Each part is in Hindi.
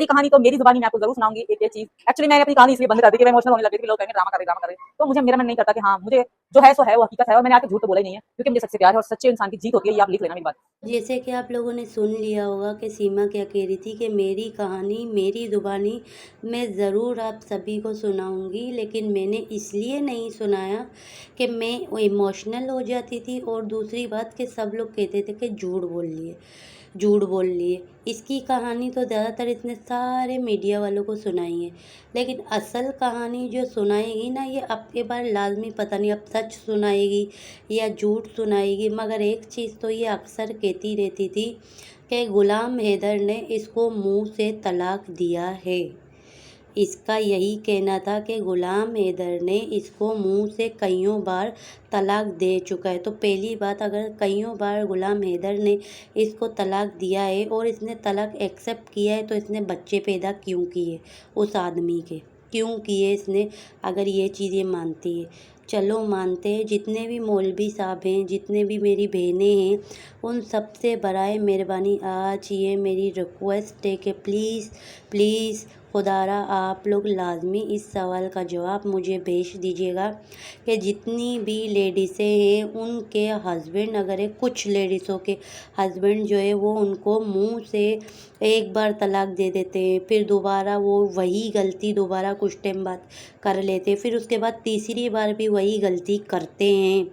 मेरी कहानी तो मेरी जुबानी मैं आपको जरूर सुनाऊंगी। एक चीज एक्चुअली मैंने अपनी कहानी इसलिए बंद कर दी कि मैं इमोशनल होने लगी थी, लोग कहेंगे ड्रामा कर रहे। तो मुझे मेरा मन नहीं करता कि हाँ मुझे जो है सो है, वो हकीकत है, और मैंने आके झूठ तो बोला ही नहीं है, क्योंकि मुझे सच से प्यार है और सच्चे इंसान की जीत होती है। ये आप लिख लेना मेरी बात। जैसे कि आप लोगों ने सुन लिया होगा कि सीमा क्या कह रही थी कि मेरी कहानी मेरी ज़ुबानी मैं ज़रूर आप सभी को सुनाऊंगी, लेकिन मैंने इसलिए नहीं सुनाया कि मैं इमोशनल हो जाती थी, और दूसरी बात कि सब लोग कहते थे कि झूठ बोल लिए। इसकी कहानी तो ज़्यादातर इतने सारे मीडिया वालों को सुनाई है, लेकिन असल कहानी जो सुनाएगी ना, ये अब के बार लाजमी पता नहीं अब सच सुनाएगी या झूठ सुनाएगी, मगर एक चीज़ तो ये अक्सर कहती रहती थी कि गुलाम हैदर ने इसको मुंह से तलाक दिया है। इसका यही कहना था कि गुलाम हैदर ने इसको मुंह से कईयों बार तलाक दे चुका है। तो पहली बात, अगर कईयों बार गुलाम हैदर ने इसको तलाक दिया है और इसने तलाक एक्सेप्ट किया है, तो इसने बच्चे पैदा क्यों किए उस आदमी के, क्यों किए इसने, अगर ये चीज़ ये मानती है। चलो मानते हैं, जितने भी मौलवी साहब हैं, जितने भी मेरी बहनें हैं, उन सबसे बराए मेहरबानी आज ये मेरी रिक्वेस्ट है कि प्लीज़ प्लीज़ खुदारा आप लोग लाजमी इस सवाल का जवाब मुझे भेज दीजिएगा कि जितनी भी लेडीज़ें हैं उनके हस्बैंड, अगर है कुछ लेडीज़ों के हस्बैंड जो है वो उनको मुंह से एक बार तलाक दे देते हैं, फिर दोबारा वो वही गलती दोबारा कुछ टाइम बाद कर लेते हैं, फिर उसके बाद तीसरी बार भी वही गलती करते हैं।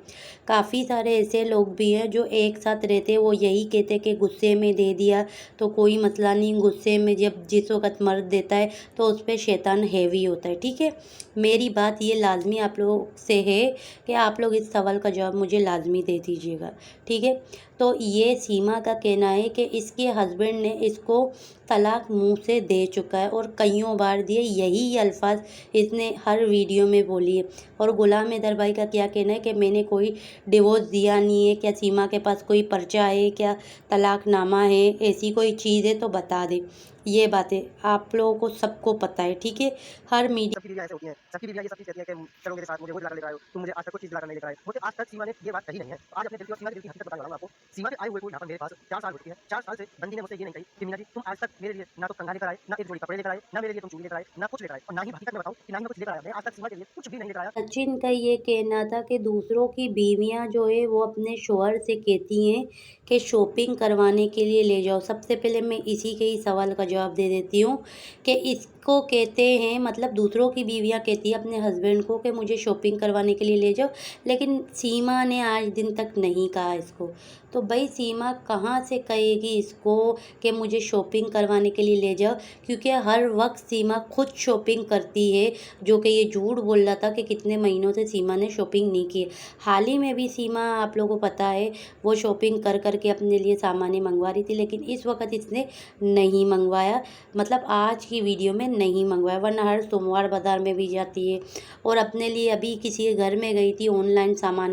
काफ़ी सारे ऐसे लोग भी हैं जो एक साथ रहते हैं, वो यही कहते हैं कि गुस्से में दे दिया तो कोई मसला नहीं, गुस्से में जब जिस वक़्त मर्द देता है तो उस पर शैतान हैवी होता है। ठीक है, मेरी बात ये लाजमी आप लोग से है कि आप लोग इस सवाल का जवाब मुझे लाजमी दे दीजिएगा। ठीक है, तो ये सीमा का कहना है कि इसके हस्बैंड ने इसको तलाक मुंह से दे चुका है और कईयों बार दिए, यही अल्फाज इसने हर वीडियो में बोली है। और गुलाम हैदर भाई का क्या कहना है कि मैंने कोई डिवोर्स दिया नहीं है, क्या सीमा के पास कोई पर्चा है, क्या तलाकनामा है, ऐसी कोई चीज़ है तो बता दे। ये बातें आप लोगों को सबको पता है। ठीक है, हर मीडिया सबकी बीवियां ऐसे होती हैं, सबकी बीवियां ये सब चीज़ कहती हैं कि चलो मेरे साथ, मुझे वो दिलाकर लेकर आए हो, तुम मुझे आज तक कुछ चीज़ दिलाकर नहीं लेकर आए। मुझे आज तक सीमा ने ये बात कही नहीं है। आज अपने दिल की और सीमा के दिल की हकीकत बताने वाला हूँ आपको। सीमा के आए हुए को यहाँ पर मेरे पास 4 साल हो चुके हैं। 4 साल से बंदी ने मुझसे ये नहीं कही कि मीना जी तुम आज तक मेरे लिए ना तो कंघा लेकर आए, ना एक जोड़ी कपड़े लेकर आए, ना मेरे लिए तुम चूड़ी लेकर आए, ना कुछ लेकर आए, और ना ही हकीकत में बताऊँ कि ना ही मैं कुछ लेकर आया। मैं आज तक सीमा के लिए कुछ भी नहीं लेकर आया। सचिन का ये कहना था कि दूसरों की बीवियां जो है वो अपने शौहर से कहती हैं कि शॉपिंग करवाने के लिए ले जाओ। सबसे पहले मैं इसी के ही सवाल का जवाब दे देती हूँ कि इसको कहते हैं, मतलब दूसरों की बीवियां कहती है अपने हस्बैंड को कि मुझे शॉपिंग करवाने के लिए ले जाओ, लेकिन सीमा ने आज दिन तक नहीं कहा इसको। तो भाई सीमा कहाँ से कहेगी इसको कि मुझे शॉपिंग करवाने के लिए ले जाओ, क्योंकि हर वक्त सीमा खुद शॉपिंग करती है, जो कि ये झूठ बोल रहा था कि कितने महीनों से सीमा ने शॉपिंग नहीं की है। हाल ही में भी सीमा, आप लोगों को पता है, वो शॉपिंग कर करके अपने लिए सामान मंगवा रही थी, लेकिन इस वक्त इसने नहीं मंगवाया, मतलब आज की वीडियो में नहीं मंगवाया, वरना हर सोमवार बाज़ार में भी जाती है। और अपने लिए अभी किसी के घर में गई थी, ऑनलाइन सामान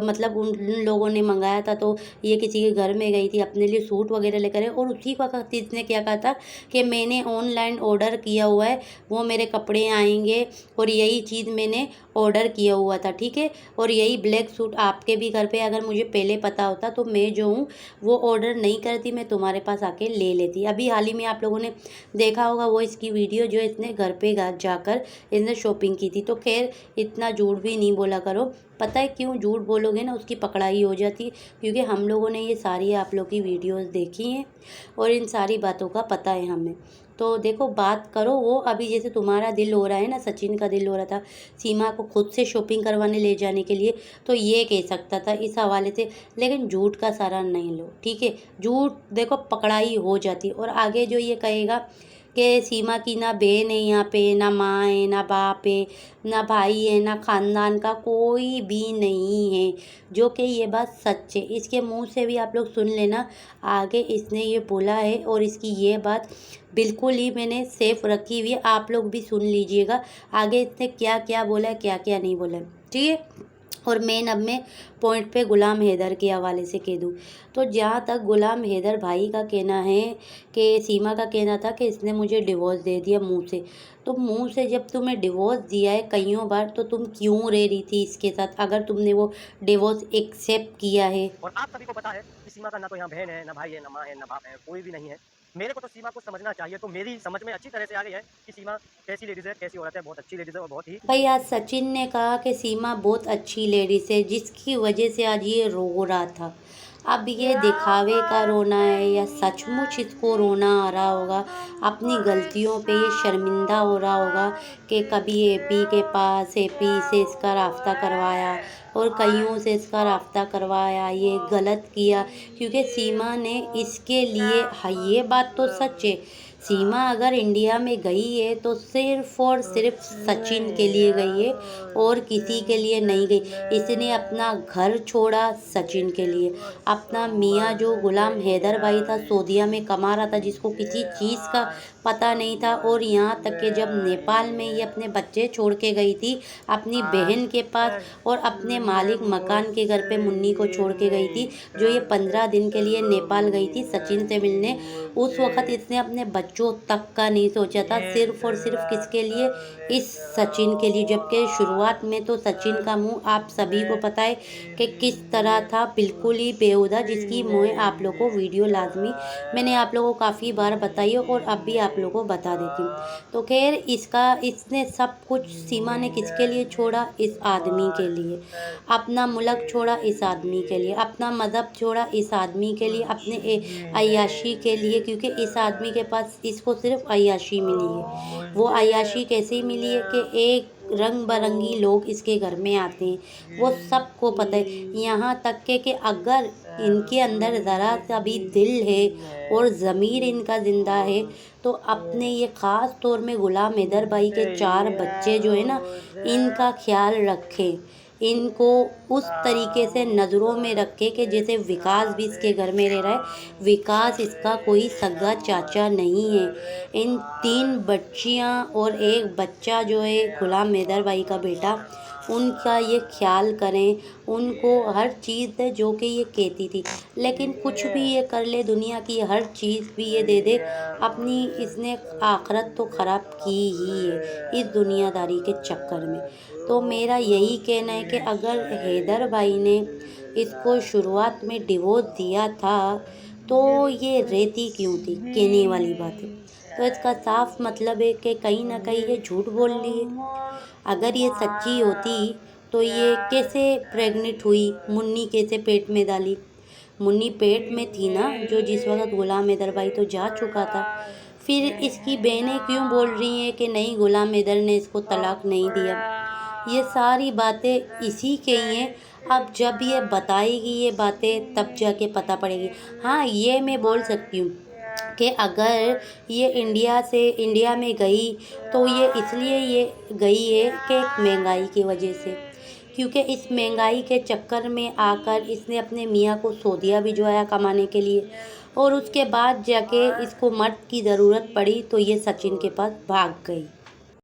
मतलब उन लोगों ने मंगाया था, तो ये किसी के घर में गई थी अपने लिए सूट वगैरह लेकर है, और उसी वक्त इसने क्या कहा था कि मैंने ऑनलाइन ऑर्डर किया हुआ है, वो मेरे कपड़े आएंगे और यही चीज़ मैंने ऑर्डर किया हुआ था। ठीक है, और यही ब्लैक सूट आपके भी घर पे अगर मुझे पहले पता होता तो मैं जो हूँ वो ऑर्डर नहीं करती, मैं तुम्हारे पास आके ले लेती। अभी हाल ही में आप लोगों ने देखा होगा वो इसकी वीडियो जो इसने घर पे जाकर इसने शॉपिंग की थी। तो खैर इतना झूठ भी नहीं बोला करो, पता है क्यों झूठ बोलोगे ना उसकी पकड़ाई हो जाती है, क्योंकि हम लोगों ने ये सारी आप लोग की वीडियोस देखी हैं और इन सारी बातों का पता है हमें। तो देखो बात करो, वो अभी जैसे तुम्हारा दिल हो रहा है ना, सचिन का दिल हो रहा था सीमा को खुद से शॉपिंग करवाने ले जाने के लिए, तो ये कह सकता था इस हवाले से, लेकिन झूठ का सहारा नहीं लो। ठीक है, झूठ देखो पकड़ाई हो जाती। और आगे जो ये कहेगा कि सीमा की ना बहन है यहाँ पे, ना माँ है, ना बाप है, ना भाई है, ना खानदान का कोई भी नहीं है, जो कि ये बात सच है। इसके मुंह से भी आप लोग सुन लेना, आगे इसने ये बोला है और इसकी ये बात बिल्कुल ही मैंने सेफ रखी हुई है, आप लोग भी सुन लीजिएगा आगे इसने क्या क्या बोला है, क्या क्या नहीं बोला है। ठीक है, और मेन अब मैं पॉइंट पे गुलाम हैदर के हवाले से कह दूँ, तो जहाँ तक गुलाम हैदर भाई का कहना है कि सीमा का कहना था कि इसने मुझे डिवोर्स दे दिया मुंह से, तो मुंह से जब तुम्हें डिवोर्स दिया है कईयों बार, तो तुम क्यों रह रही थी इसके साथ, अगर तुमने वो डिवोर्स एक्सेप्ट किया है। और आप सभी को पता है कि सीमा का ना तो यहाँ बहन है, ना भाई है, ना माँ है, ना बाप है, कोई भी नहीं है। मेरे को तो सीमा को समझना चाहिए। तो मेरी समझ में अच्छी तरह से आ गई है कि सीमा कैसी लेडीज़ है, कैसी औरत है, बहुत अच्छी लेडीज़ है और बहुत ही भाई आज सचिन ने कहा कि सीमा बहुत अच्छी लेडीज है जिसकी वजह से आज ये रो रहा था। अब ये दिखावे का रोना है या सचमुच इसको रोना आ रहा होगा, अपनी गलतियों पे ये शर्मिंदा हो रहा होगा कि कभी एपी के पास एपी से इसका राब्ता करवाया और कईयों से इसका राब्ता करवाया, ये गलत किया। क्योंकि सीमा ने इसके लिए, हाँ ये बात तो सच है, सीमा अगर इंडिया में गई है तो सिर्फ और सिर्फ सचिन के लिए गई है और किसी के लिए नहीं गई। इसने अपना घर छोड़ा सचिन के लिए। अपना मियाँ जो गुलाम हैदर भाई था, सऊदीया में कमा रहा था, जिसको किसी चीज़ का पता नहीं था, और यहाँ तक कि जब नेपाल में ये अपने बच्चे छोड़ के गई थी अपनी बहन के पास और अपने मालिक मकान के घर पे मुन्नी को छोड़ के गई थी, जो ये 15 दिन के लिए नेपाल गई थी सचिन से मिलने। उस वक़्त इसने अपने बच्चों तक का नहीं सोचा था, सिर्फ़ और सिर्फ किसके लिए, इस सचिन के लिए। जबकि शुरुआत में तो सचिन का मुँह आप सभी को पता है कि किस तरह था, बिल्कुल ही बेहुदा, जिसकी मैं आप लोगों को वीडियो लाज़मी मैंने आप लोगों को काफ़ी बार बताई है और अब भी आप लोगों को बता देती हूँ। तो खैर इसने सब कुछ सीमा ने किसके लिए छोड़ा, इस आदमी के लिए। अपना मुल्क छोड़ा इस आदमी के लिए, अपना मज़हब छोड़ा इस आदमी के लिए, अपने अय्याशी के लिए, क्योंकि इस आदमी के पास इसको सिर्फ अय्याशी मिली है। वो अय्याशी कैसे मिली है कि एक रंग बरंगी लोग इसके घर में आते हैं, वो सबको पता है। यहाँ तक कि अगर इनके अंदर ज़रा सा भी दिल है और ज़मीर इनका ज़िंदा है तो अपने ये ख़ास तौर में गुलाम हैदर भाई के 4 बच्चे जो है ना, इनका ख्याल रखें, इनको उस तरीके से नज़रों में रखे कि जैसे विकास भी इसके घर में रह रहा है। विकास इसका कोई सगा चाचा नहीं है। इन 3 बच्चियां और एक बच्चा जो है गुलाम हैदर भाई का बेटा, उनका ये ख्याल करें। उनको हर चीज़ है जो कि ये कहती थी, लेकिन कुछ भी ये कर ले, दुनिया की हर चीज़ भी ये दे दे, अपनी इसने आखिरत तो ख़राब की ही है इस दुनियादारी के चक्कर में। तो मेरा यही कहना है कि अगर हैदर भाई ने इसको शुरुआत में डिवोर्स दिया था तो ये रहती क्यों थी, कहने वाली बात है। तो इसका साफ मतलब है कि कहीं ना कहीं ये झूठ बोल रही है। अगर ये सच्ची होती तो ये कैसे प्रेग्नेंट हुई, मुन्नी कैसे पेट में डाली। मुन्नी पेट में थी ना, जो जिस वक्त गुलाम हैदर भाई तो जा चुका था। फिर इसकी बहनें क्यों बोल रही हैं कि नहीं गुलाम हैदर ने इसको तलाक नहीं दिया। ये सारी बातें इसी के ही हैं। अब जब ये बताएगी ये बातें तब जाके पता पड़ेगी। हाँ ये मैं बोल सकती हूँ कि अगर ये इंडिया में गई तो ये इसलिए ये गई है कि महंगाई की वजह से, क्योंकि इस महंगाई के चक्कर में आकर इसने अपने मियाँ को सऊदीया भिजवाया कमाने के लिए, और उसके बाद जाके इसको मर्द की ज़रूरत पड़ी तो ये सचिन के पास भाग गई।